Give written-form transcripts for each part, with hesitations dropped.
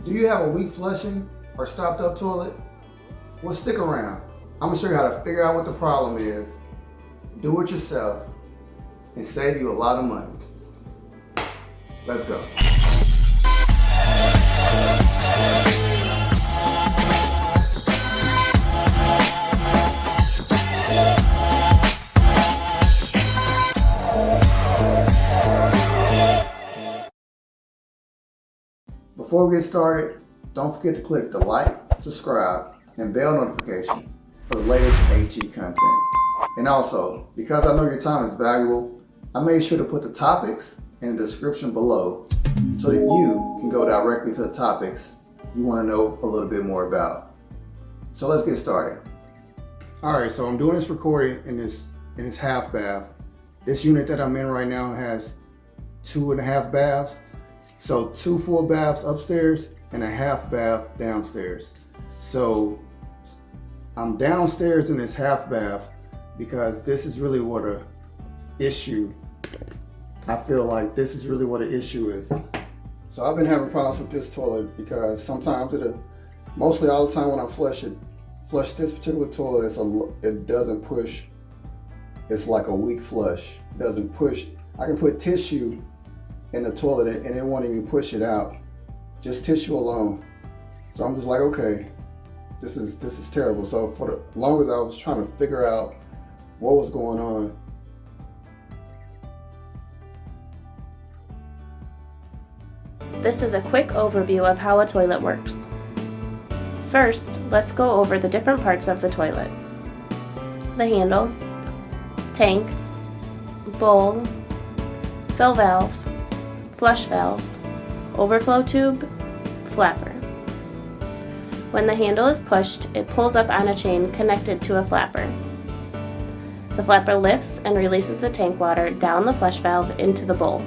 Do you have a weak flushing or stopped up toilet? Well, stick around. I'm gonna show you how to figure out what the problem is, do it yourself, and save you a lot of money. Let's go. Before we get started, don't forget to click the like, subscribe, and bell notification for the latest HE content. And also, because I know your time is valuable, I made sure to put the topics in the description below so that you can go directly to the topics you want to know a little bit more about. So let's get started. All right, so I'm doing this recording in this half bath. This unit that I'm in right now has 2.5 baths. So 2 full baths upstairs and a half bath downstairs. So I'm downstairs in this half bath because this is really what a issue. I feel like this is really what an issue is. So I've been having problems with this toilet because sometimes mostly all the time when I flush this particular toilet, it doesn't push. It's like a weak flush. It doesn't push. I can put tissue in the toilet and it won't even push it out. Just tissue alone. So I'm just like, okay, this is terrible. So for the longest I was trying to figure out what was going on. This is a quick overview of how a toilet works. First, let's go over the different parts of the toilet. The handle, tank, bowl, fill valve, flush valve, overflow tube, flapper. When the handle is pushed, it pulls up on a chain connected to a flapper. The flapper lifts and releases the tank water down the flush valve into the bowl.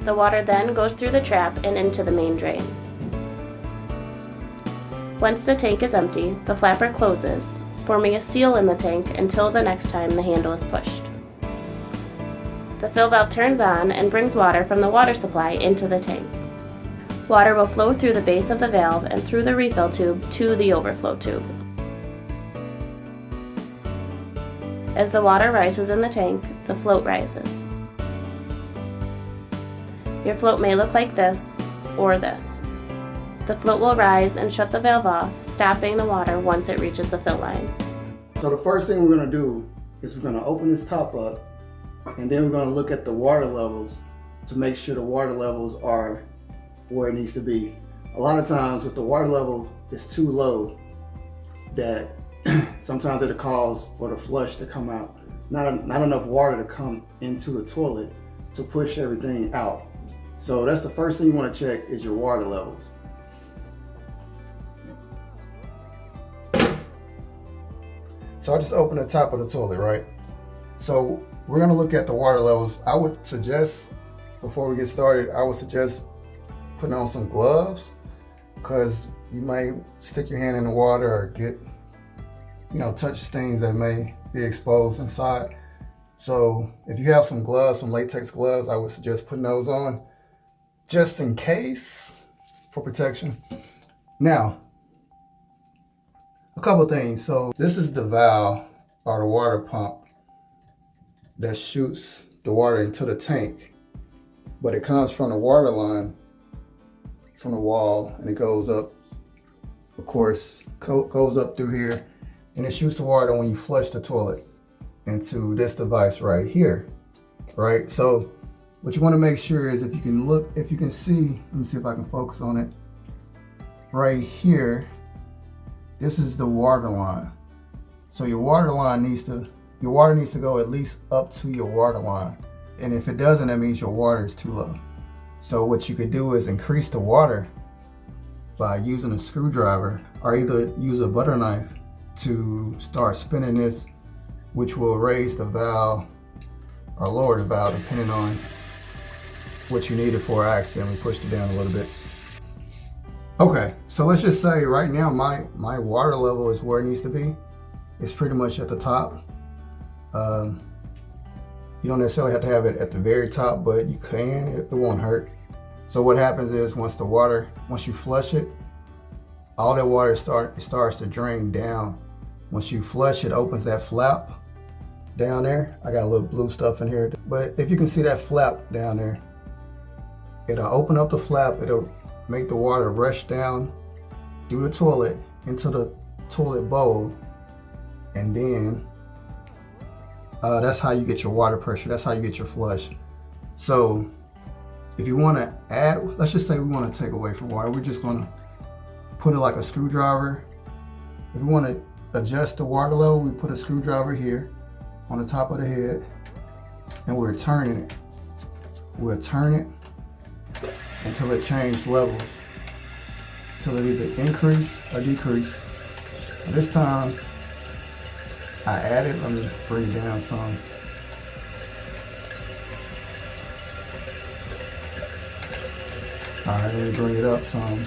The water then goes through the trap and into the main drain. Once the tank is empty, the flapper closes, forming a seal in the tank until the next time the handle is pushed. The fill valve turns on and brings water from the water supply into the tank. Water will flow through the base of the valve and through the refill tube to the overflow tube. As the water rises in the tank, the float rises. Your float may look like this or this. The float will rise and shut the valve off, stopping the water once it reaches the fill line. So the first thing we're gonna do is we're gonna open this top up, and then we're gonna look at the water levels to make sure the water levels are where it needs to be. A lot of times if the water level is too low, that sometimes it'll cause for the flush to come out. Not enough water to come into the toilet to push everything out. So that's the first thing you wanna check is your water levels. So I just opened the top of the toilet, right? So we're gonna look at the water levels. I would suggest, before we get started, I would suggest putting on some gloves because you may stick your hand in the water or get, touch things that may be exposed inside. So if you have some gloves, some latex gloves, I would suggest putting those on just in case for protection. Now, a couple things. So this is the valve or the water pump that shoots the water into the tank, but it comes from the water line from the wall and it goes up, of course, goes up through here and it shoots the water when you flush the toilet into this device right here, right? So what you want to make sure is if you can see, let me see if I can focus on it. Right here, this is the water line. So your water needs to go at least up to your water line. And if it doesn't, that means your water is too low. So what you could do is increase the water by using a screwdriver or either use a butter knife to start spinning this, which will raise the valve or lower the valve depending on what you need it for. I accidentally pushed it down a little bit. Okay, so let's just say right now my water level is where it needs to be. It's pretty much at the top. You don't necessarily have to have it at the very top, but you can, it won't hurt. So what happens is once you flush it, all that water starts to drain down. Once you flush, it opens that flap down there. I got a little blue stuff in here, but if you can see that flap down there, it'll open up the flap. It'll make the water rush down through the toilet into the toilet bowl, and then that's how you get your water pressure. That's how you get your flush. So if you want to add, let's just say we want to take away from water, we're just going to put it like a screwdriver. If we want to adjust the water level, we put a screwdriver here on the top of the head, and we're turning it. We'll turn it until it changes levels, until it either increase or decrease. And this time, I added, let me bring it down some. All right, let me bring it up some.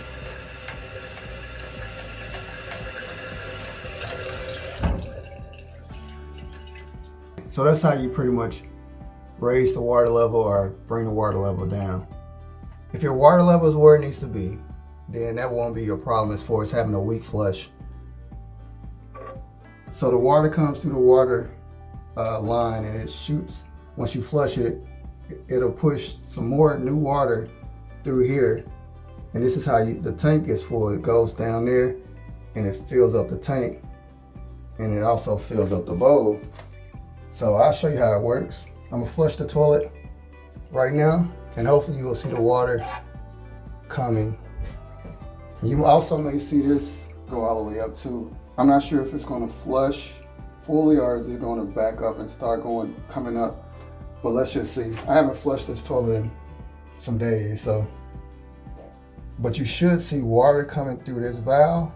So that's how you pretty much raise the water level or bring the water level down. If your water level is where it needs to be, then that won't be your problem as far as having a weak flush. So the water comes through the water line and it shoots. Once you flush it, it'll push some more new water through here. And this is how the tank gets full. It goes down there and it fills up the tank, and it also fills up the bowl. So I'll show you how it works. I'm gonna flush the toilet right now, and hopefully you will see the water coming. You also may see this go all the way up too. I'm not sure if it's gonna flush fully or is it gonna back up and start coming up, but let's just see. I haven't flushed this toilet in some days, but you should see water coming through this valve,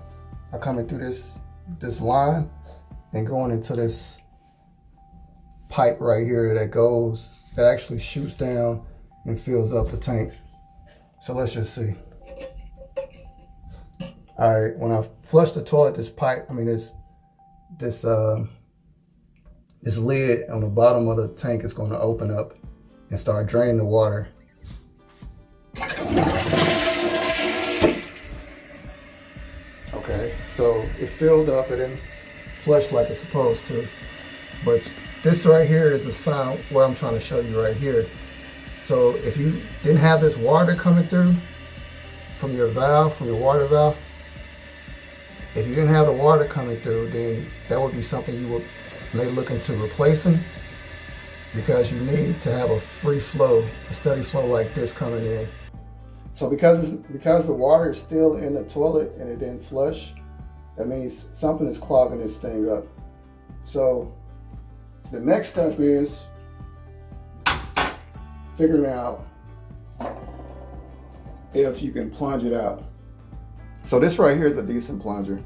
or coming through this line and going into this pipe right here that actually shoots down and fills up the tank. So let's just see. All right, when I flush the toilet, this lid on the bottom of the tank is going to open up and start draining the water. Okay, so it filled up, it didn't flush like it's supposed to, but this right here is a sign where I'm trying to show you right here. So if you didn't have this water coming through from your valve, from your water valve, if you didn't have the water coming through, then that would be something you may look into replacing, because you need to have a free flow, a steady flow like this coming in. So because the water is still in the toilet and it didn't flush, that means something is clogging this thing up. So the next step is figuring out if you can plunge it out. So this right here is a decent plunger.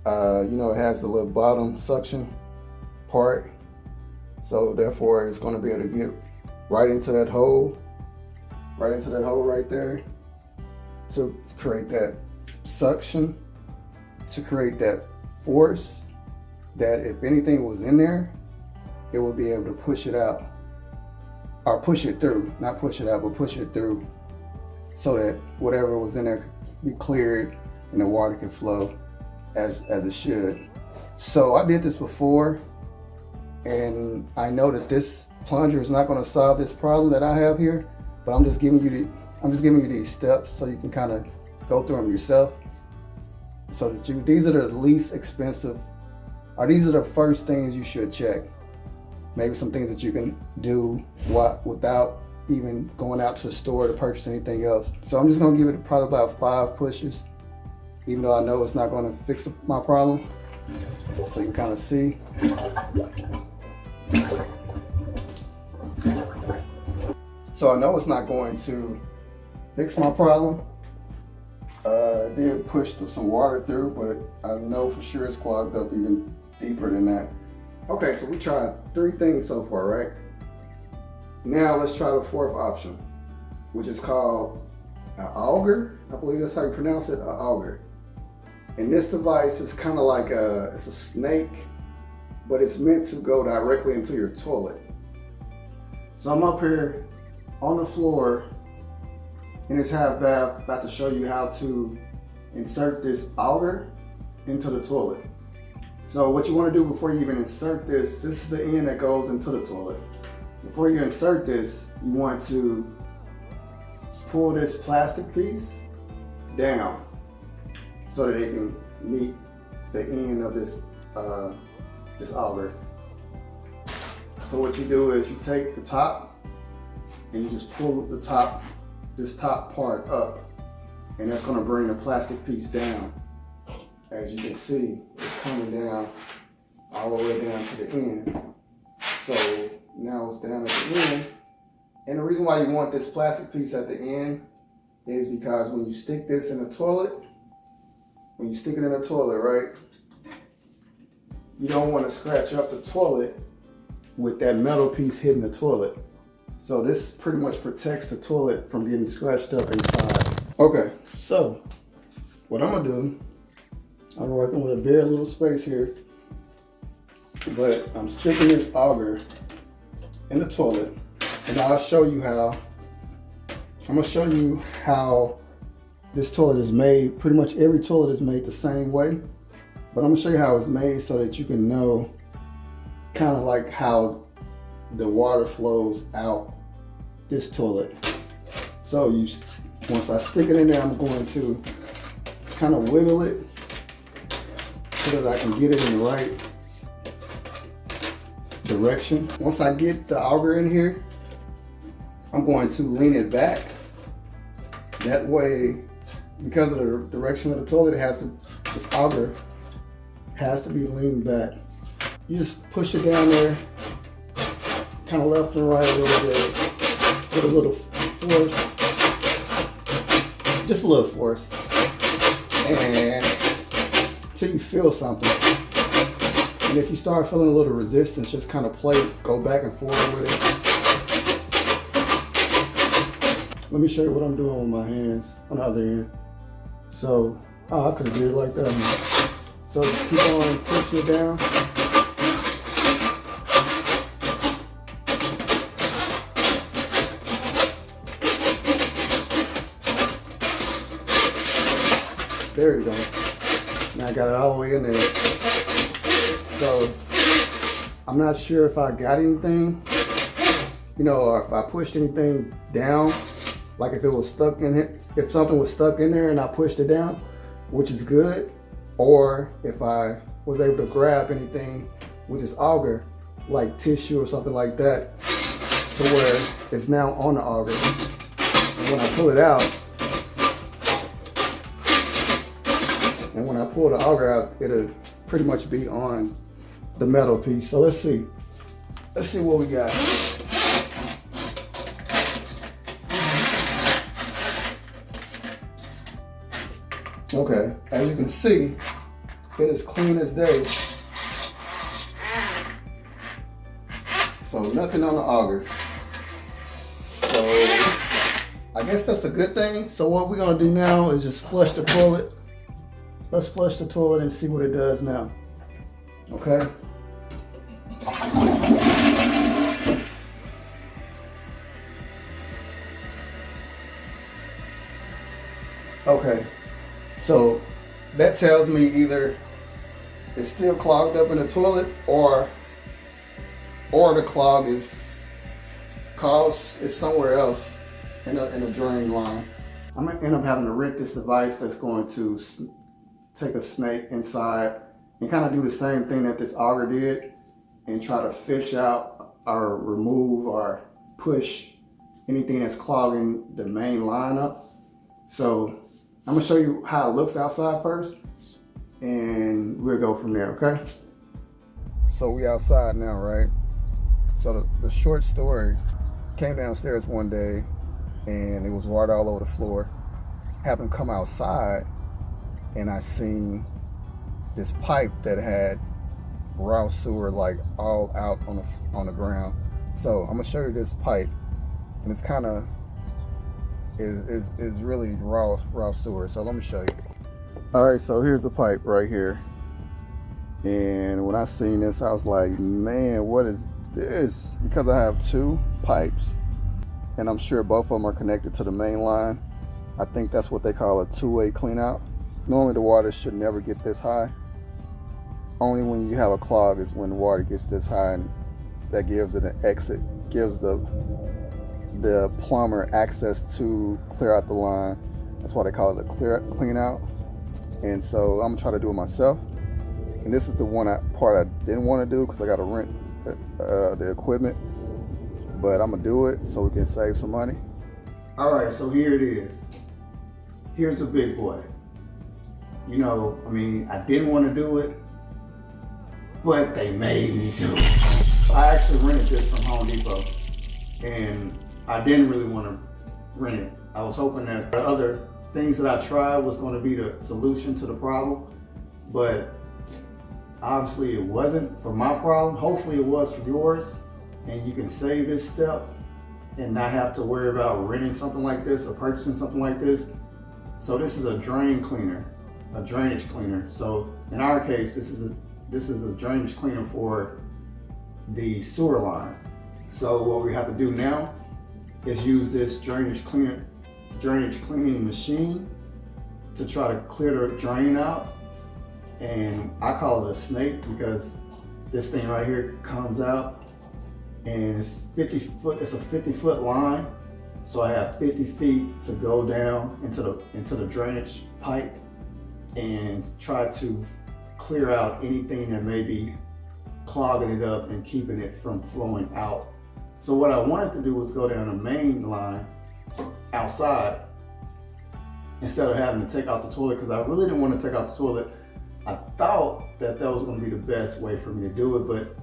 It has the little bottom suction part. So therefore it's gonna be able to get right into that hole right there to create that suction, to create that force that if anything was in there, it would be able to push it out, or push it through, not push it out, but push it through, so that whatever was in there could be cleared and the water can flow as it should. So I did this before, and I know that this plunger is not going to solve this problem that I have here, but I'm just giving you these steps so you can kind of go through them yourself, so that these are the least expensive, or these are the first things you should check. Maybe some things that you can do without even going out to the store to purchase anything else. So I'm just gonna give it probably about 5 pushes, even though I know it's not gonna fix my problem. So you can kind of see. So I know it's not going to fix my problem. I did push some water through, but I know for sure it's clogged up even deeper than that. Okay, so we tried 3 things so far, right? Now let's try the 4th option, which is called an Auger. I believe that's how you pronounce it, an Auger. And this device is kind of like it's a snake, but it's meant to go directly into your toilet. So I'm up here on the floor In this half bath, I'm about to show you how to insert this auger into the toilet. So what you want to do before you even insert this is the end that goes into the toilet. Before you insert this, you want to pull this plastic piece down so that it can meet the end of this auger. So what you do is you take the top and you just pull the top, this top part up, and that's going to bring the plastic piece down. As you can see, it's coming down all the way down to the end. So now it's down at the end. And the reason why you want this plastic piece at the end is because when you stick this in the toilet, when you stick it in the toilet, right, you don't want to scratch up the toilet with that metal piece hitting the toilet. So this pretty much protects the toilet from getting scratched up inside. Okay, so what I'm gonna do, I'm working with a very little space here, but I'm sticking this auger in the toilet, and I'll show you how. I'm gonna show you how this toilet is made. Pretty much every toilet is made the same way, but I'm gonna show you how it's made so that you can know kind of like how the water flows out this toilet. So once I stick it in there, I'm going to kind of wiggle it so that I can get it in the right direction. Once I get the auger in here, I'm going to lean it back. That way, because of the direction of the toilet, this auger has to be leaned back. You just push it down there, kind of left and right a little bit, with a little force, just a little force, and until you feel something. And if you start feeling a little resistance, just kind of go back and forth with it. Let me show you what I'm doing with my hands on the other end. So, I could have did it like that. So just keep on pushing it down. There you go. Now I got it all the way in there. So I'm not sure if I got anything, or if I pushed anything down, like if it was stuck in it, if something was stuck in there and I pushed it down, which is good, or if I was able to grab anything with this auger, like tissue or something like that, to where it's now on the auger. And when I pull it out, and when I pull the auger out, it'll pretty much be on the metal piece. So let's see what we got. Okay, as you can see, it is clean as day. So nothing on the auger. So I guess that's a good thing. So what we're gonna do now is just flush the toilet. Let's flush the toilet and see what it does now. Okay. Okay. So that tells me either it's still clogged up in the toilet, or the clog is somewhere else in a drain line. I'm gonna end up having to rent this device that's going to take a snake inside and kind of do the same thing that this auger did and try to fish out or remove or push anything that's clogging the main line up. So I'm gonna show you how it looks outside first, and we'll go from there, okay? So we outside now, right? So the short story, came downstairs one day and it was water all over the floor. Happened to come outside and I seen this pipe that had raw sewer like all out on the ground. So I'm gonna show you this pipe, and it's kind of is really raw sewer. So let me show you. All right, so here's the pipe right here. And when I seen this, I was like, man, what is this? Because I have two pipes, and I'm sure both of them are connected to the main line. I think that's what they call a two-way clean out. Normally the water should never get this high. Only when you have a clog is when the water gets this high, and that gives it an exit, gives the plumber access to clear out the line. That's why they call it a clean out. And so I'm gonna try to do it myself. And this is the part I didn't want to do because I got to rent the equipment. But I'm gonna do it so we can save some money. All right, so here it is. Here's the big boy. You know, I mean, I didn't want to do it, but they made me do it. I actually rented this from Home Depot, and I didn't really want to rent it. I was hoping that the other things that I tried was going to be the solution to the problem, but obviously it wasn't for my problem. Hopefully it was for yours, and you can save this step and not have to worry about renting something like this or purchasing something like this. So this is a drain cleaner, a drainage cleaner. So in our case, this is a drainage cleaner for the sewer line. So what we have to do now is use this drainage cleaning machine to try to clear the drain out. And I call it a snake because this thing right here comes out, and it's 50 foot. It's a 50-foot line, so I have 50 feet to go down into the drainage pipe and try to clear out anything that may be clogging it up and keeping it from flowing out. So what I wanted to do was go down the main line outside instead of having to take out the toilet, because I really didn't want to take out the toilet. I thought that was going to be the best way for me to do it, but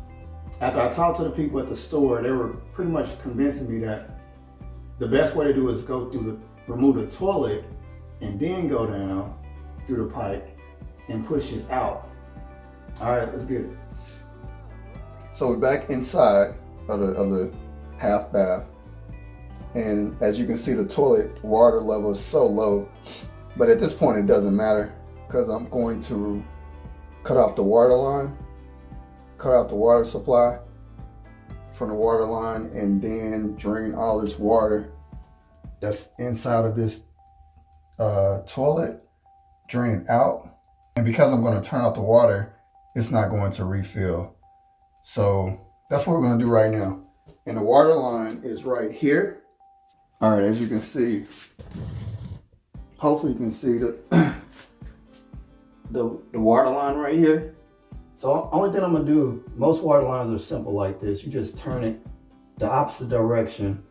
after I talked to the people at the store, they were pretty much convincing me that the best way to do it is go through remove the toilet and then go down through the pipe and push it out. All right, let's get it. So we're back inside of the half bath, and as you can see, the toilet water level is so low, but at this point it doesn't matter because I'm going to cut off the water line, cut out the water supply from the water line, and then drain all this water that's inside of this toilet, drain it out. And because I'm going to turn off the water, it's not going to refill. So that's what we're going to do right now. And the water line is right here. All right, as you can see, hopefully you can see the water line right here. So only thing I'm gonna do, most water lines are simple like this. You just turn it the opposite direction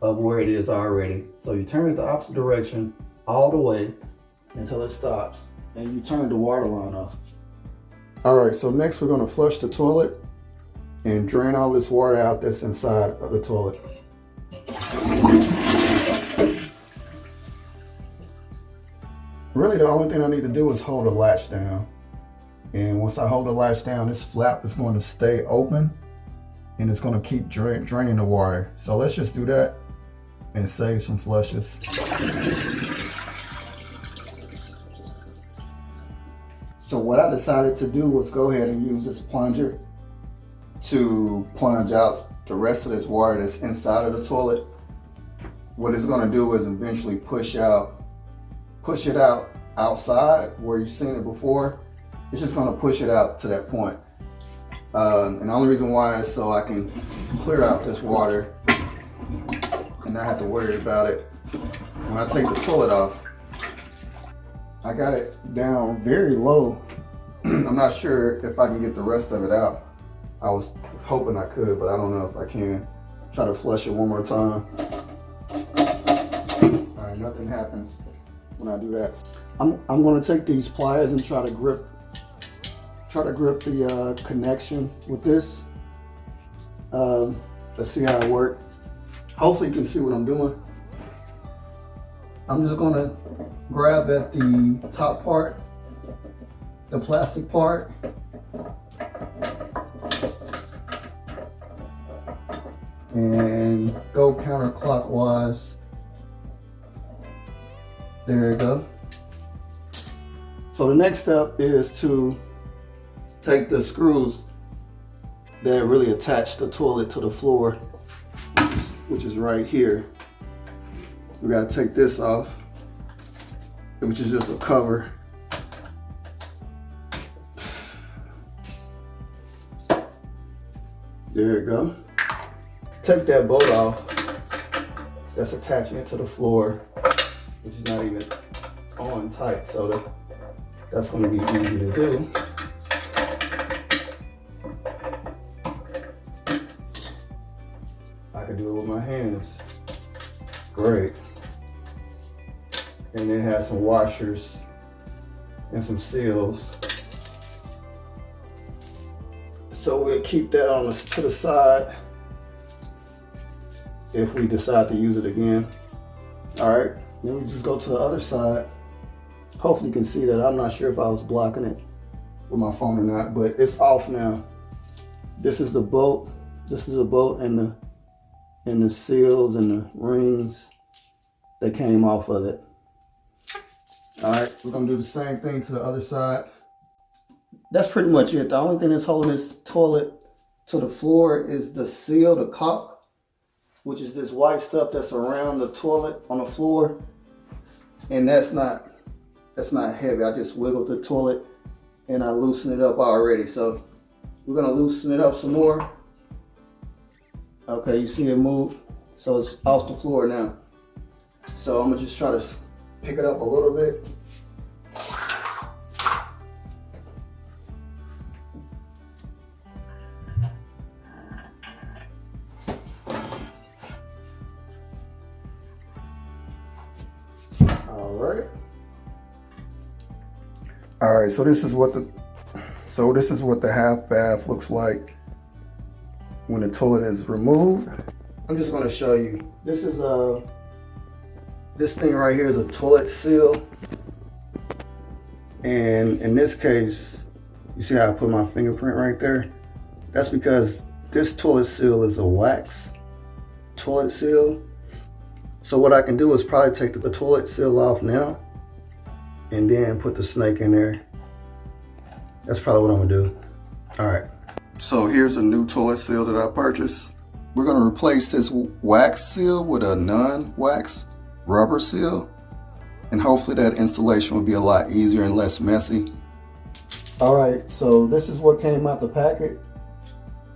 of where it is already. So you turn it the opposite direction all the way until it stops, and you turn the water line off. All right, so next we're gonna flush the toilet and drain all this water out that's inside of the toilet. Really, the only thing I need to do is hold the latch down. And once I hold the latch down, this flap is going to stay open and it's going to keep draining the water. So let's just do that and save some flushes. So what I decided to do was go ahead and use this plunger to plunge out the rest of this water that's inside of the toilet. What it's going to do is eventually push it out outside where you've seen it before. It's just going to push it out to that point. And the only reason why is so I can clear out this water and not have to worry about it when I take the toilet off. I got it down very low. I'm not sure if I can get the rest of it out. I was hoping I could, but I don't know if I can. Try to flush it one more time. All right, nothing happens when I do that. I'm going to take these pliers and try to grip the connection with this. Let's see how it works. Hopefully you can see what I'm doing. I'm just going to grab at the top part, the plastic part, and go counterclockwise. There you go. So the next step is to take the screws that really attach the toilet to the floor, which is right here. We got to take this off. which is just a cover. There you go. Take that bolt off that's attaching it to the floor, which is not even on tight, so that's going to be easy to do. I can do it with my hands. Great. And it has some washers and some seals. So we'll keep that on to the side if we decide to use it again. All right, then we just go to the other side. Hopefully you can see that. I'm not sure if I was blocking it with my phone or not, but it's off now. This is the bolt. This is the bolt and the seals and the rings that came off of it. All right, we're gonna do the same thing to the other side. That's pretty much it. The only thing that's holding this toilet to the floor is the seal, the CAULK, which is this white stuff that's around the toilet on the floor. And that's not heavy. I just wiggled the toilet and I loosened it up already. So we're gonna loosen it up some more. Okay, you see it move? So it's off the floor now. So I'm gonna just try to pick it up a little bit. All right, so this is what the half bath looks like when the toilet is removed. I'm just going to show you. This is this thing right here is a toilet seal, and in this case, you see how I put my fingerprint right there? That's because this toilet seal is a wax toilet seal. So what I can do is probably take the toilet seal off now and then put the snake in there. That's probably what I'm gonna do. All right. So here's a new toilet seal that I purchased. We're gonna replace this wax seal with a non-wax rubber seal. And hopefully that installation will be a lot easier and less messy. All right, so this is what came out the packet.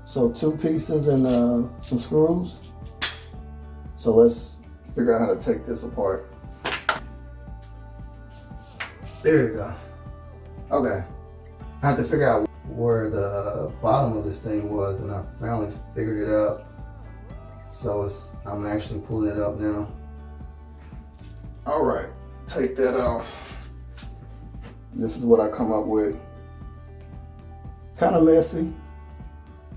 So 2 pieces and some screws. So let's figure out how to take this apart. There you go. Okay. I had to figure out where the bottom of this thing was, and I finally figured it out. So I'm actually pulling it up now. All right, take that off. This is what I come up with. Kind of messy.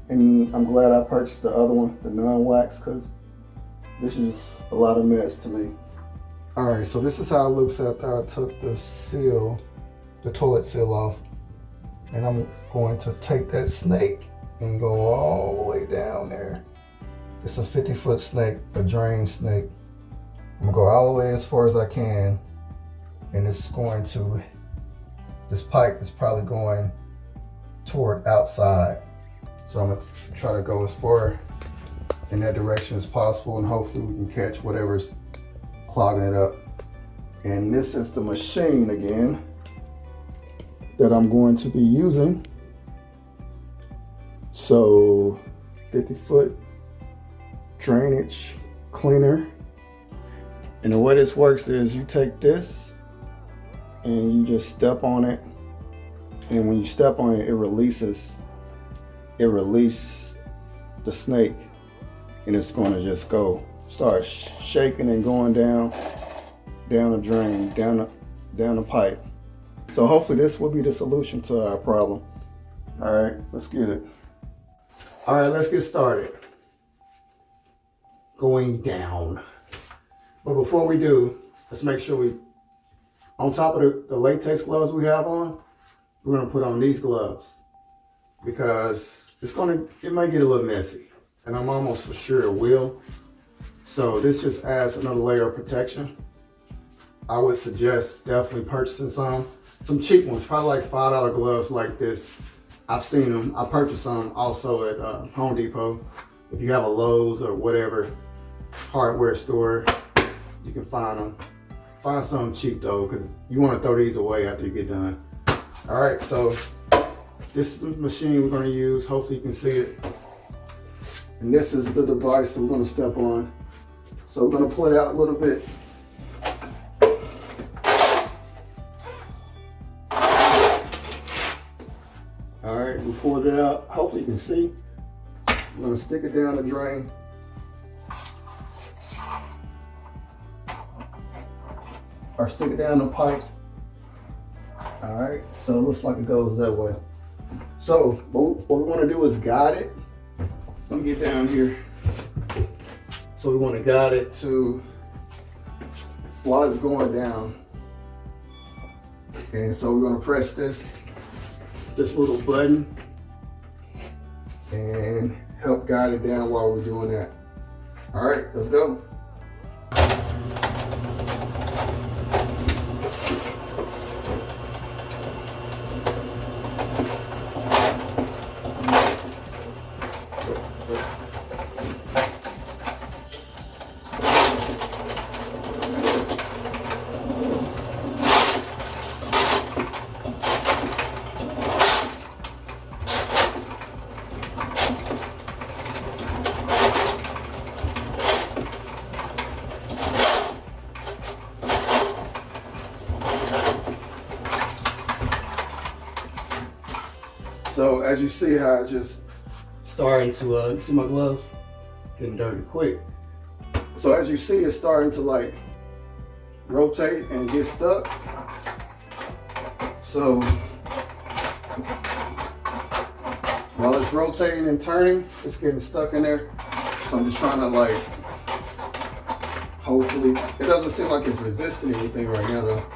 And I'm glad I purchased the other one, the non-wax, because this is a lot of mess to me. All right, so this is how it looks after I took the seal, the toilet seal off. And I'm going to take that snake and go all the way down there. It's a 50-foot snake, a drain snake. I'm gonna go all the way as far as I can. And this pipe is probably going toward outside. So I'm gonna try to go as far in that direction as possible, and hopefully we can catch whatever's clogging it up. And this is the machine again that I'm going to be using. So 50-foot drainage cleaner. And the way this works is you take this and you just step on it. And when you step on it, it releases the snake, and it's going to just start shaking and going down the drain, down the pipe. So hopefully this will be the solution to our problem. All right, let's get it. All right, let's get started. Going down. But before we do, let's make sure on top of the latex gloves we have on, we're gonna put on these gloves, because it might get a little messy, and I'm almost for sure it will. So this just adds another layer of protection. I would suggest definitely purchasing some cheap ones, probably like $5 gloves like this. I've seen them. I purchased some also at Home Depot. If you have a Lowe's or whatever hardware store, you can find them. Find something cheap though, because you want to throw these away after you get done. All right, so this is the machine we're going to use. Hopefully you can see it. And this is the device that we're going to step on. So we're going to pull it out a little bit. All right, we pulled it out. Hopefully you can see. I'm going to stick it down the drain. Or stick it down the pipe. All right, so it looks like it goes that way. So what we want to do is guide it. Let me get down here. So we want to guide it to while it's going down. And so we're going to press this little button and help guide it down while we're doing that. All right, let's go. So as you see how it's just starting to, you see my gloves? Getting dirty quick. So as you see, it's starting to like rotate and get stuck. So while it's rotating and turning, it's getting stuck in there. So I'm just trying to like, hopefully, it doesn't seem like it's resisting anything right now though.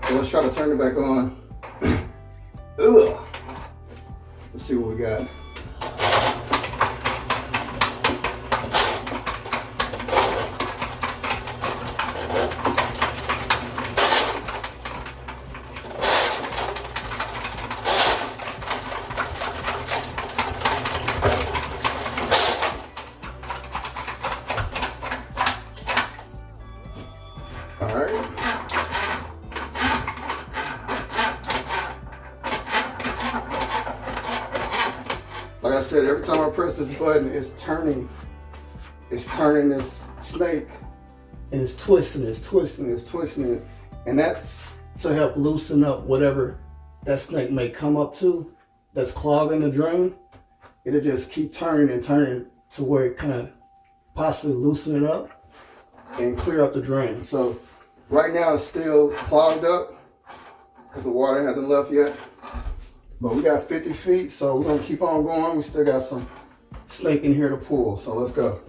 So let's try to turn it back on. Ugh. Let's see what we got. All right. Like I said, every time I press this button, it's turning this snake, and it's twisting it. And that's to help loosen up whatever that snake may come up to that's clogging the drain. It'll just keep turning and turning to where it kind of possibly loosen it up and clear up the drain. So right now it's still clogged up because the water hasn't left yet. But we got 50 feet, so we're gonna keep on going. We still got some snake in here to pull, so let's go.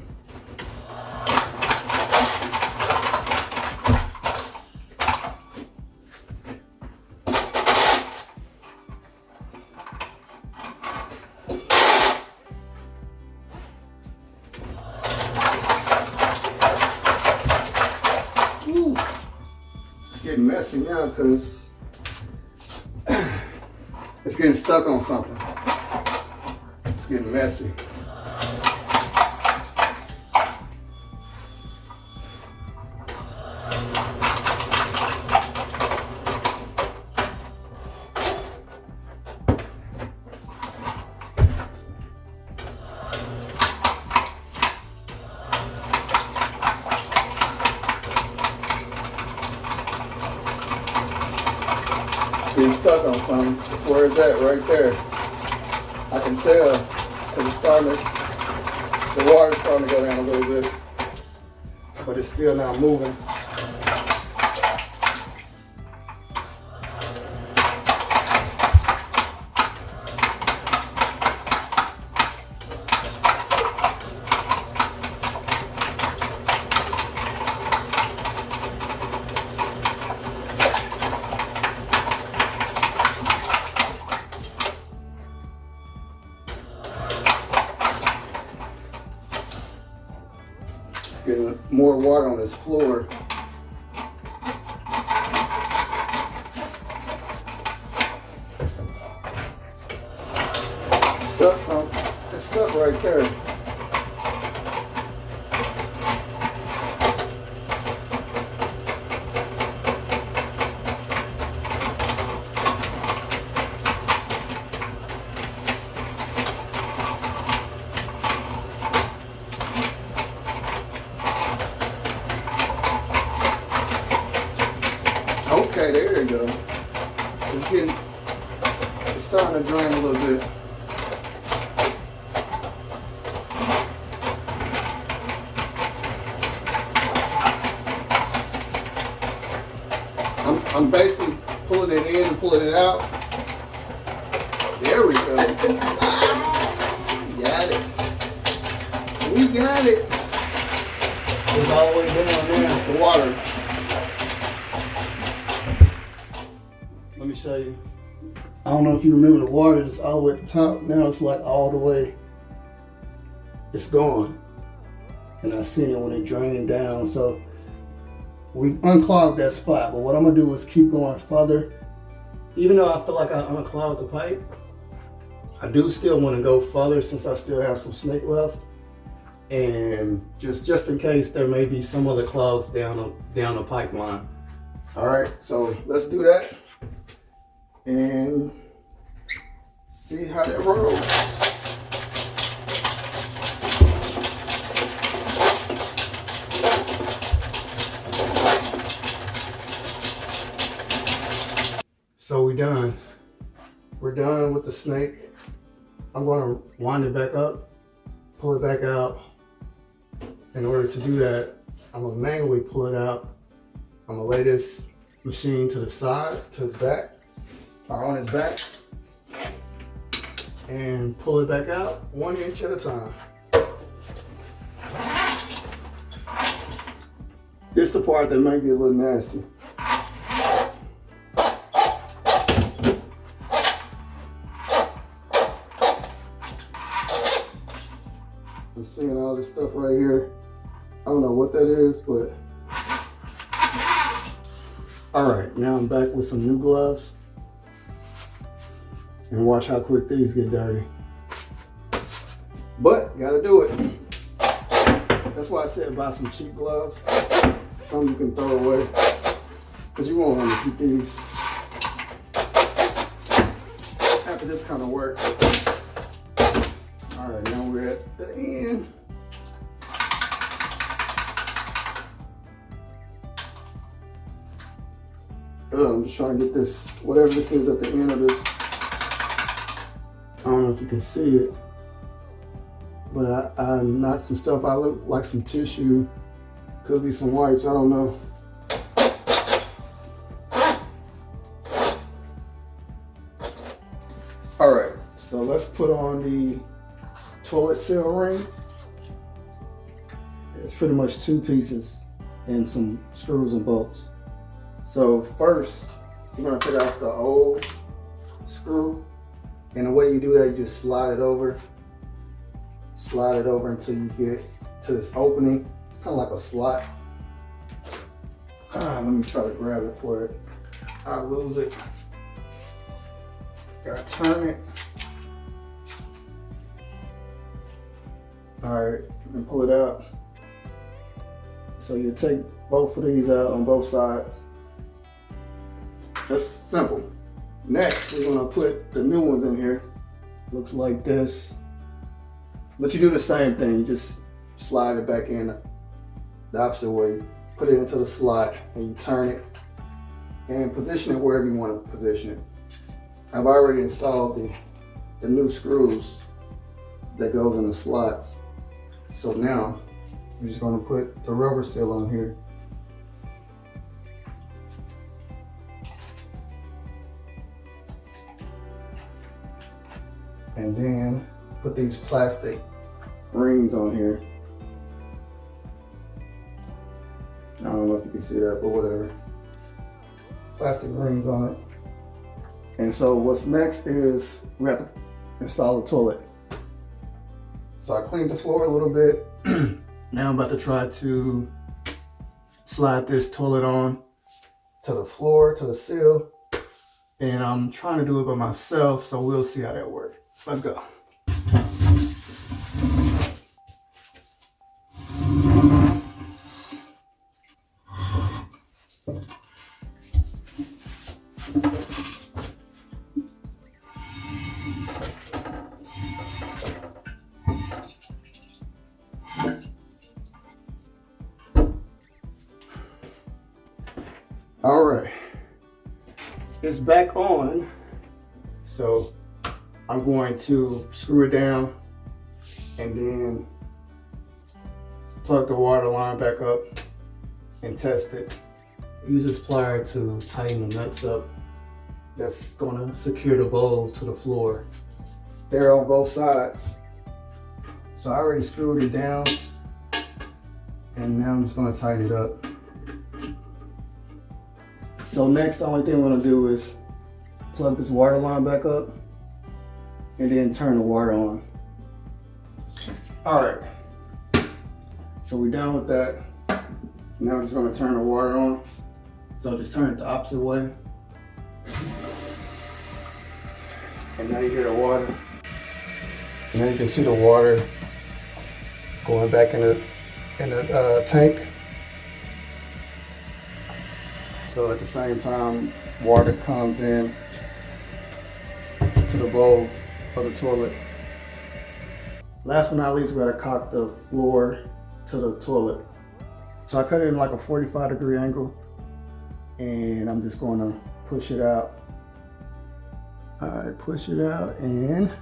Woo. It's getting messy now because it's getting stuck on something. It's getting messy. Getting stuck on something. That's where it's at, right there. I can tell because it's starting to, the water's starting to go down a little bit, but it's still not moving. Getting more water on this floor. It's stuck right there. Okay, there you go. It's starting to drain a little bit. I'm basically pulling it in and pulling it out. There we go. Got it. We got it. It's all the way down there. The water. Let me show you. I don't know if you remember the water that's all the way at the top. Now it's like all the way. It's gone. And I seen it when it drained down. So we unclogged that spot. But what I'm gonna do is keep going further. Even though I feel like I unclogged the pipe, I do still want to go further since I still have some snake left. And just in case there may be some other clogs down the pipeline. All right, so let's do that and see how that rolls. So we're done. We're done with the snake. I'm going to wind it back up, pull it back out. In order to do that, I'm gonna manually pull it out. I'm gonna lay this machine to the side, to his back, or on his back, and pull it back out 1 inch at a time. This is the part that might get a little nasty. I'm seeing all this stuff right here. I don't know what that is, but. All right, now I'm back with some new gloves. And watch how quick these get dirty. But, gotta do it. That's why I said buy some cheap gloves. Some you can throw away. Because you won't want to keep these. After this kind of work. All right, now we're at the end. I'm just trying to get this, whatever this is at the end of this. I don't know if you can see it, but I knocked some stuff out, look like some tissue. Could be some wipes, I don't know. All right, so let's put on the toilet seal ring. It's pretty much 2 pieces and some screws and bolts. So first, you're gonna take out the old screw, and the way you do that, you just slide it over until you get to this opening. It's kind of like a slot. Let me try to grab it for it. I lose it. Gotta turn it. All right, and pull it out. So you take both of these out on both sides. That's simple. Next, we're gonna put the new ones in here. Looks like this. But you do the same thing. You just slide it back in the opposite way. Put it into the slot and you turn it and position it wherever you want to position it. I've already installed the new screws that goes in the slots. So now, I'm just gonna put the rubber seal on here. And then put these plastic rings on here. I don't know if you can see that, but whatever. Plastic rings on it. And so what's next is we have to install the toilet. So I cleaned the floor a little bit. Now I'm about to try to slide this toilet on to the floor, to the seal. And I'm trying to do it by myself, so we'll see how that works. Let's go. All right, it's back on. So I'm going to screw it down and then plug the water line back up and test it. Use this plier to tighten the nuts up. That's gonna secure the bowl to the floor. They're on both sides. So I already screwed it down and now I'm just gonna tighten it up. So next, the only thing we're gonna do is plug this water line back up and then turn the water on. All right, so we're done with that. Now we're just gonna turn the water on. So just turn it the opposite way. And now you hear the water. Now you can see the water going back in the tank. So at the same time, water comes in to the bowl of the toilet. Last but not least, we gotta caulk the floor to the toilet. So I cut it in like a 45-degree angle, and I'm just gonna push it out. All right, push it out and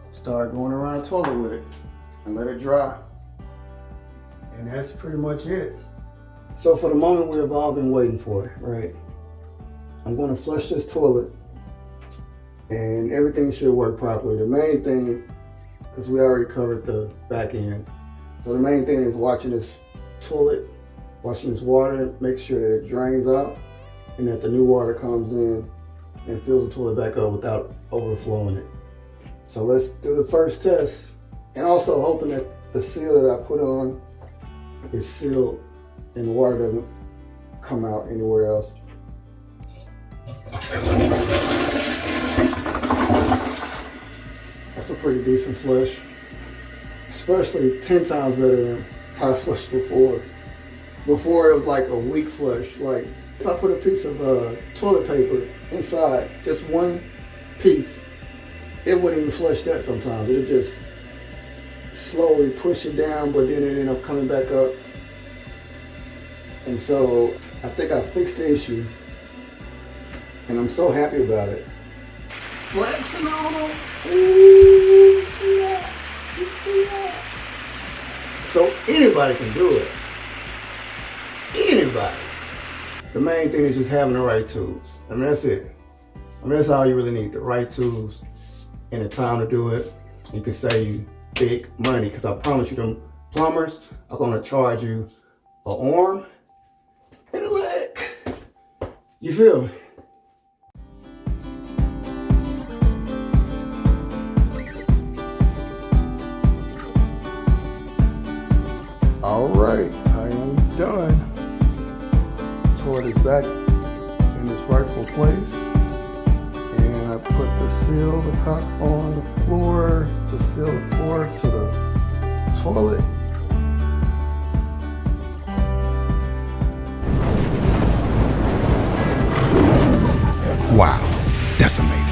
start going around the toilet with it and let it dry. And that's pretty much it. So for the moment we've all been waiting for, right? I'm gonna flush this toilet and everything should work properly. The main thing, because we already covered the back end. So the main thing is watching this toilet, watching this water, make sure that it drains out and that the new water comes in and fills the toilet back up without overflowing it. So let's do the first test. And also hoping that the seal that I put on is sealed and the water doesn't come out anywhere else. That's a pretty decent flush. Especially 10 times better than how I flushed before. Before it was like a weak flush. Like if I put a piece of toilet paper inside, just one piece, it wouldn't even flush that sometimes. It would just slowly push it down, but then it ended up coming back up. And so I think I fixed the issue and I'm so happy about it. Flexing on them. Ooh, you see that? You see that? So anybody can do it. Anybody. The main thing is just having the right tools. I mean, that's it. I mean, that's all you really need, the right tools and the time to do it. You can save you big money, because I promise you, them plumbers are gonna charge you an arm and a leg. You feel me? All right, I am done. Toilet is back in its rightful place. And I put the seal, the caulk on the floor to seal the floor to the toilet. Wow, that's amazing.